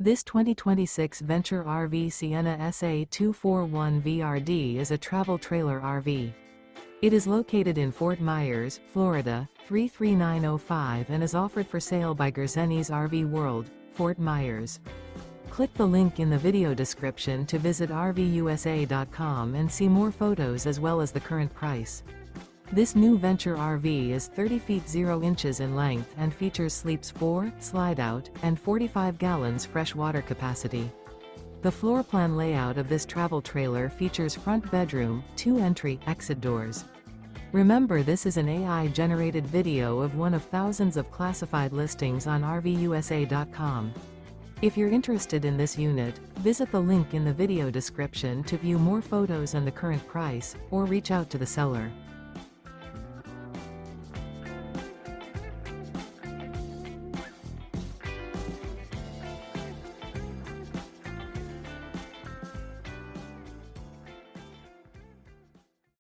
This 2026 Venture RV Sienna SA241VRD is a travel trailer RV. It is located in Fort Myers, Florida, 33905 and is offered for sale by Gerzeny's RV World, Fort Myers. Click the link in the video description to visit RVUSA.com and see more photos as well as the current price. This new Venture RV is 30 feet 0 inches in length and features sleeps 4, slide-out, and 45 gallons fresh water capacity. The floor plan layout of this travel trailer features front bedroom, 2 entry/exit doors. Remember, this is an AI-generated video of one of thousands of classified listings on RVUSA.com. If you're interested in this unit, visit the link in the video description to view more photos and the current price, or reach out to the seller.